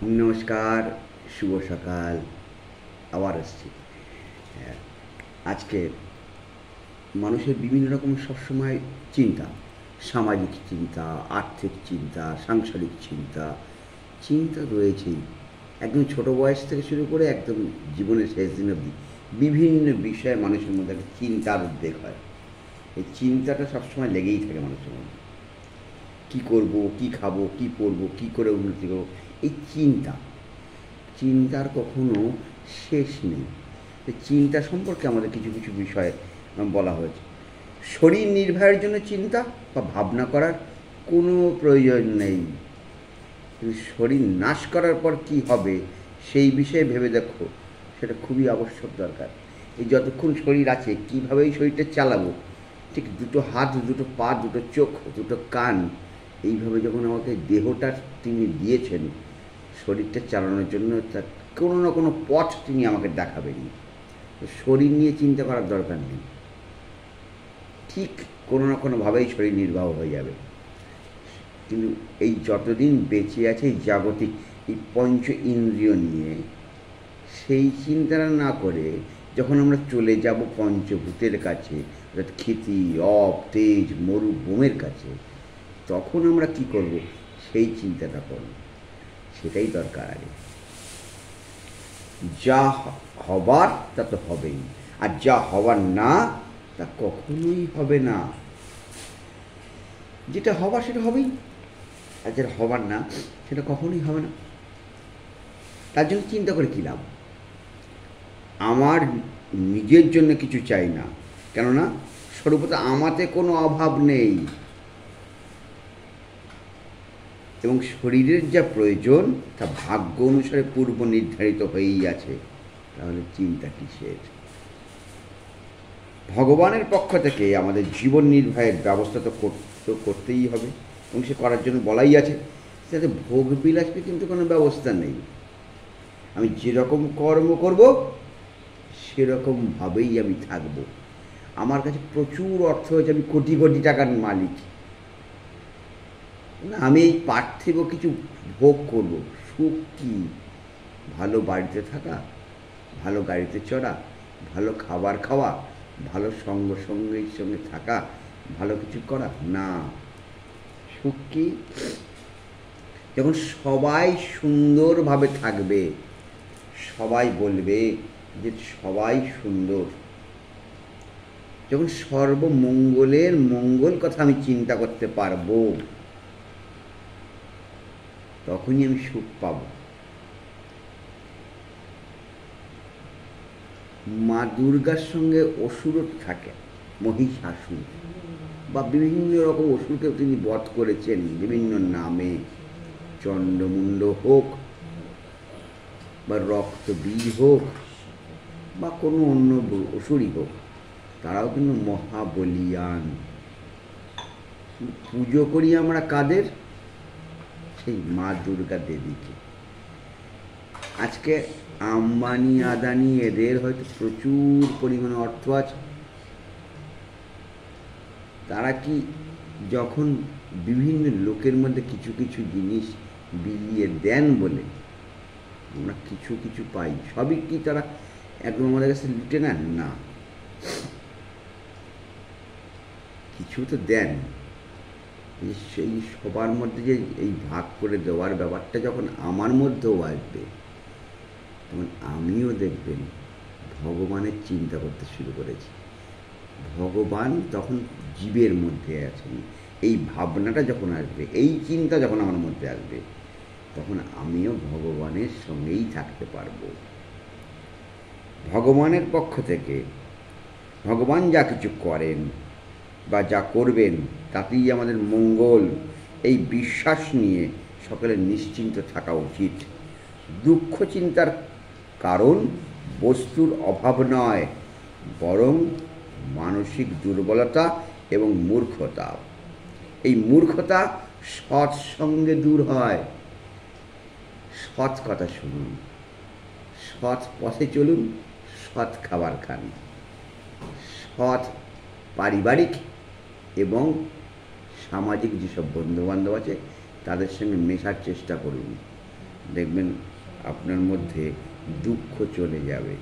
নমস্কার, শুভ সকাল। আবার আসছি। হ্যাঁ, আজকে মানুষের বিভিন্ন রকম সবসময় চিন্তা, সামাজিক চিন্তা, আর্থিক চিন্তা, সাংসারিক চিন্তা, চিন্তা রয়েছেই। একদম ছোট বয়স থেকে শুরু করে একদম জীবনের শেষ দিন অবধি বিভিন্ন বিষয়ে মানুষের মধ্যে একটা চিন্তার উদ্বেগ হয়। এই চিন্তাটা সবসময় লেগেই থাকে মানুষের মধ্যে। কী করব, কী খাবো, কী পরবো, কী করে উন্নতি করবো, এই চিন্তা। চিন্তার কখনো শেষ নেই। এই চিন্তা সম্পর্কে আমাদের কিছু কিছু বিষয় বলা হয়েছে। শরীর নির্বাহের জন্য চিন্তা বা ভাবনা করার কোনো প্রয়োজন নেই, কিন্তু শরীর নাশ করার পর কি হবে সেই বিষয়ে ভেবে দেখো, সেটা খুবই আবশ্যক দরকার। এই যতক্ষণ শরীর আছে কীভাবে এই শরীরটা চালাবো, ঠিক দুটো হাত, দুটো পা, দুটো চোখ, দুটো কান, এইভাবে যখন আমাকে দেহটা তিনি দিয়েছেন শরীরটা চালানোর জন্য, তার কোনো না কোনো পথ তিনি আমাকে দেখাবেন। শরীর নিয়ে চিন্তা করার দরকার নেই, ঠিক কোনো না কোনোভাবেই শরীর নির্বাহ হয়ে যাবে। কিন্তু এই যতদিন বেঁচে আছে এই জাগতিক এই পঞ্চ ইন্দ্রিয় নিয়ে, সেই চিন্তাটা না করে যখন আমরা চলে যাব পঞ্চভূতের কাছে, অর্থাৎ ক্ষিতি, অপ, তেজ, মরু, বোমের কাছে, তখন আমরা কি করব সেই চিন্তাটা করব। সেটাই দরকার আগে। যা হবার তা তো হবেই, আর যা হবার না তা কখনোই হবে না। যেটা হবার সেটা হবেই, আর যেটা হবার না সেটা কখনোই হবে না। তার জন্য চিন্তা করে কী লাভ? আমার নিজের জন্য কিছু চাই না, কেননা স্বরূপত আমাতে কোনো অভাব নেই, এবং শরীরের যা প্রয়োজন তা ভাগ্য অনুসারে পূর্ব নির্ধারিত হয়েই আছে। তাহলে চিন্তা কিসের? ভগবানের পক্ষ থেকে আমাদের জীবন নির্বাহের ব্যবস্থা তো করতেই হবে, এবং সে করার জন্য বলাই আছে। যাতে ভোগ বিলাসকে কিন্তু কোনো ব্যবস্থা নেই। আমি যেরকম কর্ম করব সেরকমভাবেই আমি থাকব। আমার কাছে প্রচুর অর্থ হয়েছে, আমি কোটি কোটি টাকার মালিক, আমি এই পার্থিব কিছু ভোগ করব। সুখ কি? ভালো বাড়িতে থাকা, ভালো গাড়িতে চড়া, ভালো খাবার খাওয়া, ভালো সঙ্গীর সঙ্গে থাকা, ভালো কিছু করা না। সুখ কি? যখন সবাই সুন্দরভাবে থাকবে, সবাই বলবে যে সবাই সুন্দর, যখন সর্বমঙ্গলের মঙ্গল কথা আমি চিন্তা করতে পারবো, তখনই আমি সুখ পাব। মা দুর্গার সঙ্গে অসুরও থাকে, মহিষাসুর বা বিভিন্ন রকম অসুরকেও তিনি বধ করেছেন বিভিন্ন নামে। চণ্ডমুণ্ড হোক বা রক্তবীজ হোক বা কোনো অন্য অসুরই হোক, তারাও কিন্তু মহাবলিয়ান। পুজো করি আমরা কাদের? সেই মা দুর্গা দেবীকে। আজকে আম্বানি, আদানি, এদের হয়তো প্রচুর পরিমাণে অর্থ আছে। তারা কি যখন বিভিন্ন লোকের মধ্যে কিছু কিছু জিনিস বিলিয়ে দেন বলে আমরা কিছু কিছু পাই, সবই কি তারা একদম আমাদের কাছে লুটে নেন? না, কিছু তো দেন। সেই সবার মধ্যে যে এই ভাগ করে দেওয়ার ব্যাপারটা যখন আমার মধ্যেও আসবে, তখন আমিও দেখবেন ভগবানের চিন্তা করতে শুরু করেছি। ভগবান তখন জীবের মধ্যে আছেন। এই ভাবনাটা যখন আসবে, এই চিন্তা যখন আমার মধ্যে আসবে, তখন আমিও ভগবানের সঙ্গেই থাকতে পারবো। ভগবানের পক্ষ থেকে ভগবান যা কিছু করেন বা যা করবেন তাতেই আমাদের মঙ্গল, এই বিশ্বাস নিয়ে সকলের নিশ্চিন্ত থাকা উচিত। দুঃখ চিন্তার কারণ বস্তুর অভাব নয়, বরং মানসিক দুর্বলতা এবং মূর্খতা। এই মূর্খতা সৎসঙ্গে দূর হয়। সৎ কথা শুনুন, সৎ পথে চলুন, সৎ খাবার খান, সৎ পারিবারিক এবং সামাজিক যেসব বন্ধুবান্ধব আছে তাদের সঙ্গে মেশার চেষ্টা করুন। দেখবেন আপনার মধ্যে দুঃখ চলে যাবে।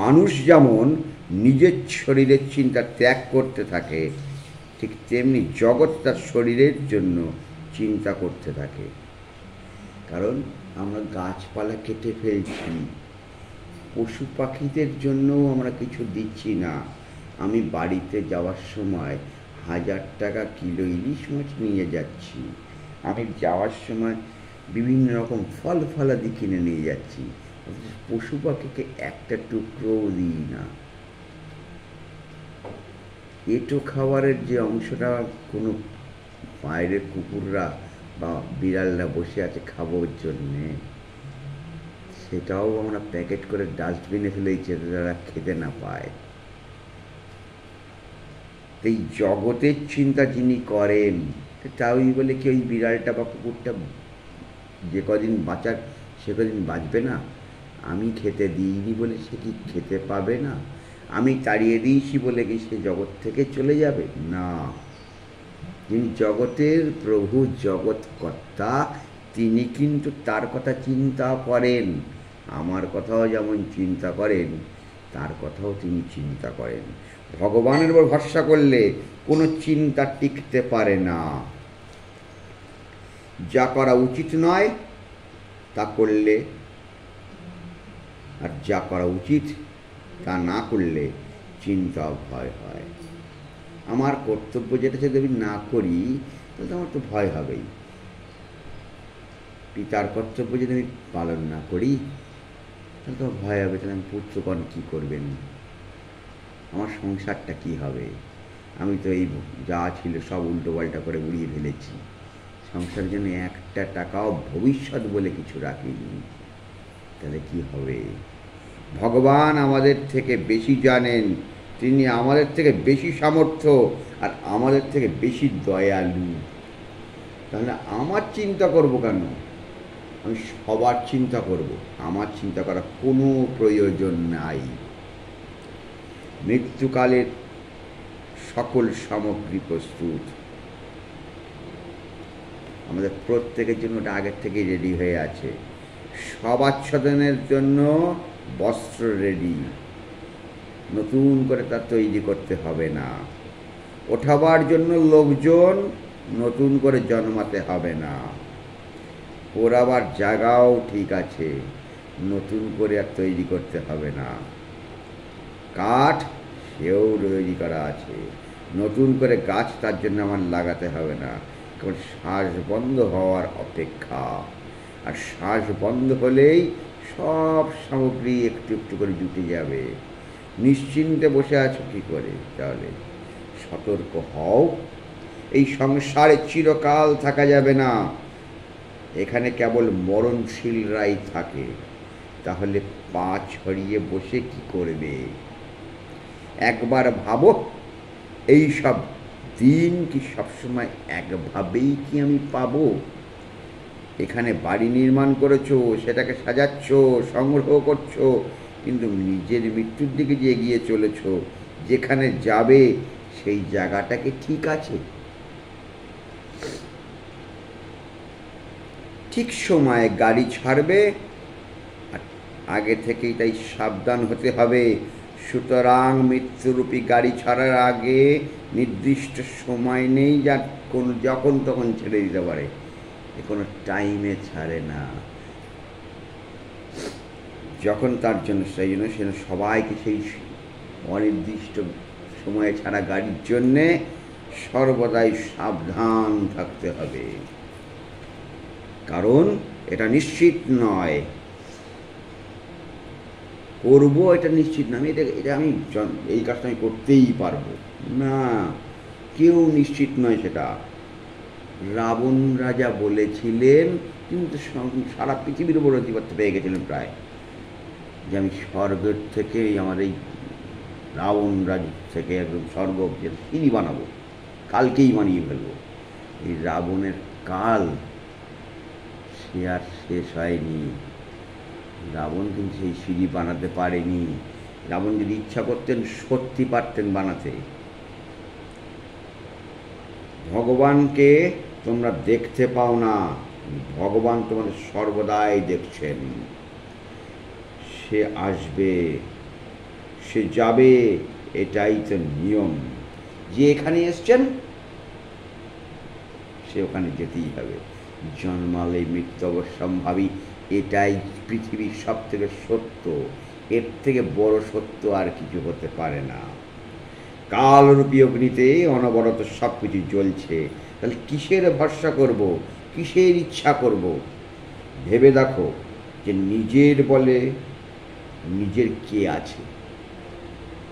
মানুষ যেমন নিজের শরীরের চিন্তা ত্যাগ করতে থাকে, ঠিক তেমনি জগৎ তার শরীরের জন্য চিন্তা করতে থাকে। কারণ আমরা গাছপালা কেটে ফেলছি, পশু পাখিদের জন্যও আমরা কিছু দিচ্ছি না। আমি বাড়িতে যাওয়ার সময় 1000 টাকা কিলো ইলিশ মাছ নিয়ে যাচ্ছি, আমি যাওয়ার সময় বিভিন্ন রকম ফল ফলাদি কিনে নিয়ে যাচ্ছি, পশু পাখিকে একটা টুকরোও দিই না। এঁটো খাবারের যে অংশটা কোনো বাইরের কুকুররা বা বিড়ালরা বসে আছে খাবার জন্যে, সেটাও আমরা প্যাকেট করে ডাস্টবিনে ফেলেছি যাতে তারা খেতে না পায়। এই জগতের চিন্তা যিনি করেন, তাই বলে কি ওই বিড়ালটা বা কুকুরটা যে কদিন বাঁচার সে কদিন বাঁচবে না? আমি খেতে দিইনি বলে সে কি খেতে পাবে না? আমি তাড়িয়ে দিয়েছি বলে কি সে জগৎ থেকে চলে যাবে না? যিনি জগতের প্রভু, জগৎকর্তা, তিনি কিন্তু তার কথা চিন্তা করেন। আমার কথাও যেমন চিন্তা করেন, তার কথাও তিনি চিন্তা করেন। ভগবানের উপর ভরসা করলে কোনো চিন্তা টিকতে পারে না। যা করা উচিত নয় তা করলে, আর যা করা উচিত তা না করলে চিন্তা ভয় হয়। আমার কর্তব্য যেটা যদি আমি না করি তাহলে আমার তো ভয় হবেই। পিতার কর্তব্য যদি আমি পালন না করি তাহলে তো ভয় হবে, তাহলে আমি পুত্রগণ কী করবেন, আমার সংসারটা কী হবে? আমি তো এই যা ছিল সব উল্টো পাল্টা করে উড়িয়ে ফেলেছি, সংসারের জন্য একটা টাকাও ভবিষ্যৎ বলে কিছু রাখিনি, তাহলে কি হবে? ভগবান আমাদের থেকে বেশি জানেন, তিনি আমাদের থেকে বেশি সামর্থ্য আর আমাদের থেকে বেশি দয়ালু। তাহলে আমার চিন্তা করব কেন? আমি সবার চিন্তা করব, আমার চিন্তা করার কোনো প্রয়োজন নাই। মৃত্যুকালের সকল সামগ্রী প্রস্তুত, আমাদের প্রত্যেকের জন্য ওটা আগের থেকেই রেডি হয়ে আছে। সবাচ্ছাদনের জন্য বস্ত্র রেডি, নতুন করে তা তৈরি করতে হবে না। ওঠাবার জন্য লোকজন নতুন করে জন্মাতে হবে না। পোড়াবার জায়গাও ঠিক আছে, নতুন করে আর তৈরি করতে হবে না। কাঠ সেও তৈরি করা আছে, নতুন করে গাছ তার জন্য আমার লাগাতে হবে না। কারণ শ্বাস বন্ধ হওয়ার অপেক্ষা, আর শ্বাস বন্ধ হলেই সব সামগ্রী একটু একটু করে জুটে যাবে। নিশ্চিন্তে বসে আছো কী করে? তাহলে সতর্ক হও, এই সংসারে চিরকাল থাকা যাবে না, এখানে কেবল মরণশীলরাই থাকে। তাহলে পা ছড়িয়ে বসে কি করবে? একবার ভাবো, এই সব দিন কি সবসময় একভাবেই কি আমি পাবো? এখানে বাড়ি নির্মাণ করেছো, সেটাকে সাজাচ্ছ, সংগ্রহ করছো, কিন্তু নিজের মৃত্যুর দিকে যে এগিয়ে চলেছ, যেখানে যাবে সেই জায়গাটাকে ঠিক আছে? ঠিক সময়ে গাড়ি ছাড়বে, আর আগে থেকেই তাই সাবধান হতে হবে। সুতরাং মৃত্যুরূপী গাড়ি ছাড়ার আগে নির্দিষ্ট সময় নেই যা কোনো যখন তখন ছেড়ে দিতে পারে, কোনো টাইমে ছাড়ে না। যখন তার জন্য সেই জন্য সে সবাইকে সেই অনির্দিষ্ট সময়ে ছাড়া গাড়ির জন্যে সর্বদাই সাবধান থাকতে হবে, কারণ এটা নিশ্চিত নয় করবো, এটা নিশ্চিত না আমি এটা আমি এই কাজটা আমি করতেই পারবো না, কেউ নিশ্চিত নয় সেটা। রাবণ রাজা বলেছিলেন, কিন্তু সারা পৃথিবীর উপর অধিপত্য পেয়ে গেছিলেন প্রায়, যে আমি স্বর্গের থেকে আমার এই রাবণ রাজ থেকে একদম স্বর্গ সিঁড়ি বানাবো, কালকেই বানিয়ে ফেলবো। এই রাবণের কাল সে আর শেষ হয়নি। রাবণ কিন্তু সেই সিঁড়ি বানাতে পারেনি। রাবণ যদি ইচ্ছা করতেন সত্যি পারতেন বানাতে। ভগবানকে তোমরা দেখতে পাও না, ভগবান তোমাদের সর্বদাই দেখছেন। সে আসবে, সে যাবে, এটাই তো নিয়ম। যে এখানে এসছেন সে ওখানে যেতেই হবে। জন্মালে মৃত্যু অবশ্যম্ভাবী, এটাই পৃথিবীর সব থেকে সত্য। এর থেকে বড় সত্য আর কিছু হতে পারে না। কালরূপী অগ্নিতে অনবরত সব কিছু জ্বলছে, তাহলে কিসের ভরসা করব, কিসের ইচ্ছা করব? ভেবে দেখো যে নিজের বলে নিজের কে আছে?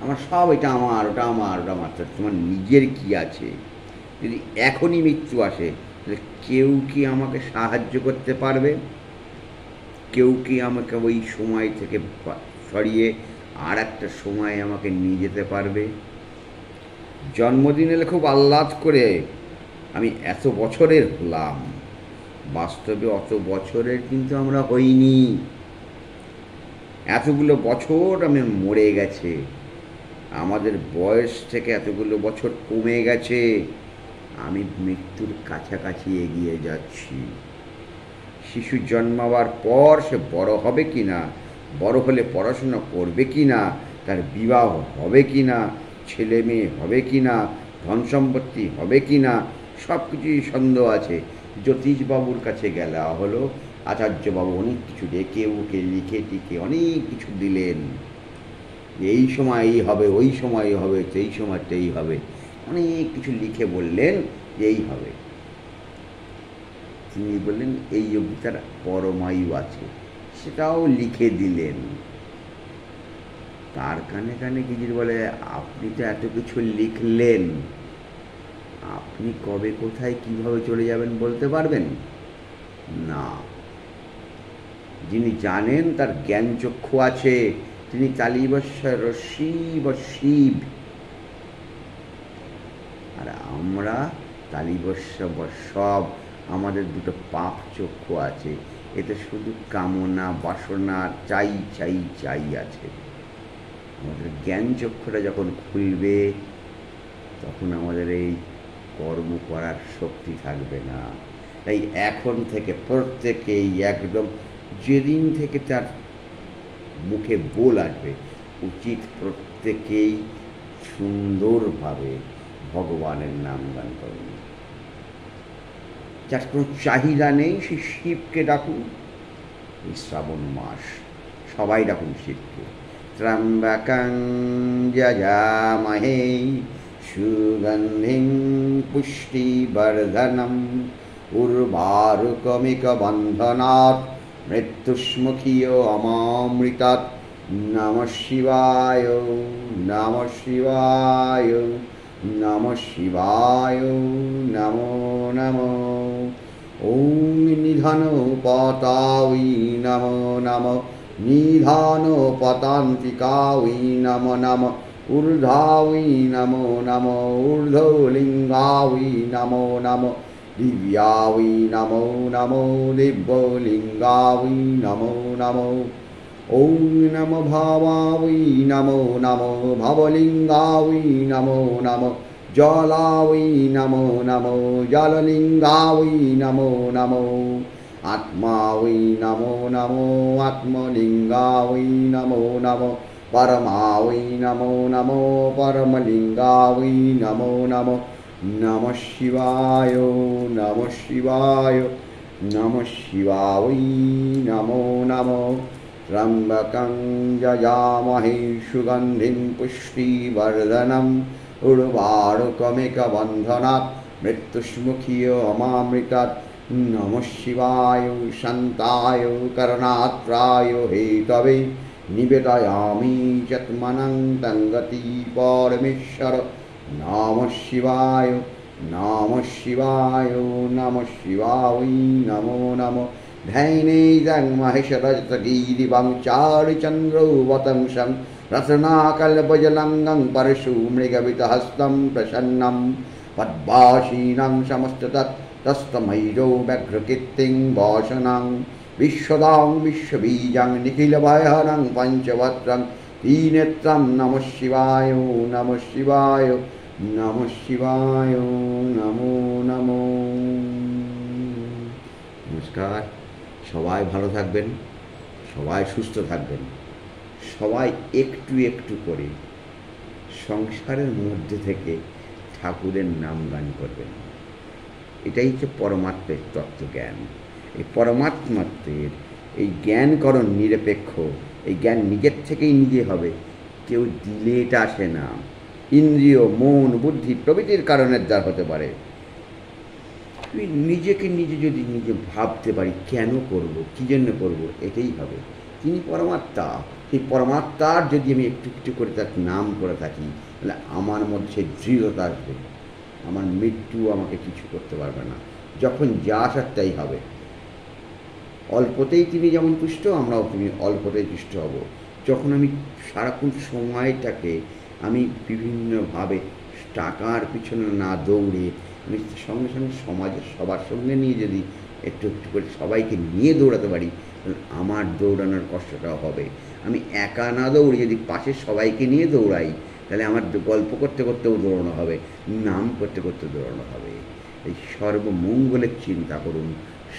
আমার সব, এটা আমার, ওটা আমার, ওটা আমার। তোমার নিজের কি আছে? যদি এখনই মৃত্যু আসে, তাহলে কেউ কি আমাকে সাহায্য করতে পারবে? কেউ কি আমাকে ওই সময় থেকে সরিয়ে আর একটা সময় আমাকে নিয়ে যেতে পারবে? জন্মদিন এলে খুব আহ্লাদ করে আমি এত বছরের হলাম, বাস্তবে অত বছরের কিন্তু আমরা হইনি। এতগুলো বছর আমি মরে গেছে, আমাদের বয়স থেকে এতগুলো বছর কমে গেছে, আমি মৃত্যুর কাছাকাছি এগিয়ে যাচ্ছি। শিশু জন্মাবার পর সে বড় হবে কি না, বড় হলে পড়াশোনা করবে কি না, তার বিবাহ হবে কি না, ছেলে মেয়ে হবে কি না, ধন সম্পত্তি হবে কি না, সব কিছুই সন্দেহ আছে। জ্যোতিষবাবুর কাছে গেলা হলো, আচার্যবাবু অনেক কিছু ডেকে উকে লিখে টিকে অনেক কিছু দিলেন, এই সময় এই হবে, ওই সময় হবে, সেই সময়তেই হবে, অনেক কিছু লিখে বললেন যে এই হবে। তিনি বললেন এই অবধি তার পরমায়ু আছে, সেটাও লিখে দিলেন। তার কানে কানে কিছু বলে, আপনি তো এত কিছু লিখলেন, আপনি কবে কোথায় কিভাবে চলে যাবেন বলতে পারবেন না? যিনি জানেন, তার জ্ঞান চক্ষু আছে, তিনি তালিবস্বর শিব শিব। আর আমরা তালিবস্ব সব, আমাদের দুটো পাপ চক্ষু আছে, এতে শুধু কামনা বাসনা চাই চাই চাই আছে। আমাদের জ্ঞান চক্ষুটা যখন খুলবে, তখন আমাদের এই কর্ম করার শক্তি থাকবে না। তাই এখন থেকে প্রত্যেকেই একদম, যেদিন থেকে তার মুখে বল আসবে, উচিত প্রত্যেকেই সুন্দরভাবে ভগবানের নাম গান করুন। যার কোনো চাহিদা নেই সেই শিবকে ডাকুন। এই শ্রাবণ মাস সবাই ডাকুন শিবকে। ত্রম্বকং যজামহে সুগন্ধিং পুষ্টিবর্ধনম উর্বারুকমিক বন্ধনাৎ মৃত্যুস্মুখীয় অমামৃতাৎ। নমঃ শিবায়, নমঃ শিবায়, নমঃ শিবায়, নমো নমো। ওম নিধনপতায় নমো নমঃ, নিধানপতান্তিকায় নমো নমঃ, ঊর্ধ্বায় নমো নমঃ, ঊর্ধ্বলিঙ্গায় নমো নমঃ, দিব্যায় নমো নমো, দিব্যলিঙ্গায় নমো নমো। ওম নমো ভাবায় নমো নমো, ভবলিঙ্গায় নমো নমো, জলায় নমো নমো, জললিঙ্গায় নমো নমো। আত্মায় নমো নমো, আত্মলিঙ্গায় নমো নমো, পরমায় নমো নমো, পরমলিঙ্গায় নমো নমো। নমঃ শিবায়, নমঃ শিবায়, নমঃ শিবায়, নমো নমো। ত্রম্বকং যজামহে সুগন্ধিং পুষ্টিবর্ধনম উর্বারুকমিক বন্ধনাৎ মৃত্যুস্মুখীয় অমামৃতাৎ। নমঃ শিবায় শান্তায় করুণাত্রায় হেতবে নিবেদয়ামি যৎমনং তং গতি পরমেশ্বর। নমঃ শিবায়, নমঃ শিবায়, নমঃ শিবায়, নমো নমঃ। ধ্যানেদং মহেশরজতগিরিবং চারুচন্দ্রৌবতংসং রসনাকল্পজলঙ্গং পরশু মৃগবিতহস্तं প্রসন্नं পদ্মাসীनं সমস্ততস্তমৈজো ব্যঘ্রকীর্তিং ভূষণং বিশ্বদাং বিশ্ববীজং নিখিলভয়হরং পঞ্চবক্ত্রং ত্রিনেত্রং। নমঃ শিবায়, নমঃ শিবায়, নমঃ শিবায়, নমো নমো। নমস্কার। নমস্কার। সবাই ভালো থাকবেন, সবাই সুস্থ থাকবেন, সবাই একটু একটু করে সংসারের মধ্যে থেকে ঠাকুরের নাম গান করবেন। এটাই হচ্ছে পরমাত্মের তত্ত্বজ্ঞান। এই পরমাত্মাত্মের এই জ্ঞানকরণ নিরপেক্ষ, এই জ্ঞান নিজের থেকেই নিজে হবে, কেউ দিলে এটা আসে না। ইন্দ্রিয়, মন, বুদ্ধি প্রভৃতির কারণের দ্বার হতে পারে। আমি নিজেকে নিজে যদি নিজে ভাবতে পারি কেন করব, কী জন্য করব, এটাই হবে। তিনি পরমাত্মা, সেই পরমাত্মার যদি আমি একটু একটু করে তার নাম করে থাকি, তাহলে আমার মধ্যে দৃঢ়তা আসবে। আমার মৃত্যু আমাকে কিছু করতে পারবে না। যখন যা আসার তাই হবে। অল্পতেই তিনি যেমন তুষ্ট, আমরাও তিনি অল্পতেই তুষ্ট হব। যখন আমি সারাক্ষণ সময়টাকে আমি বিভিন্নভাবে টাকার পিছনে না দৌড়ে আমি সঙ্গে সঙ্গে সমাজের সবার সঙ্গে নিয়ে যদি একটু একটু করে সবাইকে নিয়ে দৌড়াতে পারি, তাহলে আমার দৌড়ানোর কষ্টটাও হবে। আমি একা না দৌড়ে যদি পাশের সবাইকে নিয়ে দৌড়াই, তাহলে আমার গল্প করতে করতেও দৌড়ানো হবে, নাম করতে করতে দৌড়ানো হবে। এই সর্বমঙ্গলের চিন্তা করুন,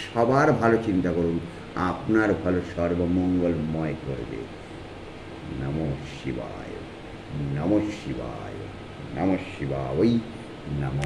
সবার ভালো চিন্তা করুন, আপনার ভালো সর্বমঙ্গলময় করবে। নমঃ শিবায়, নমঃ শিবায়, নমঃ শিবায়, নমঃ।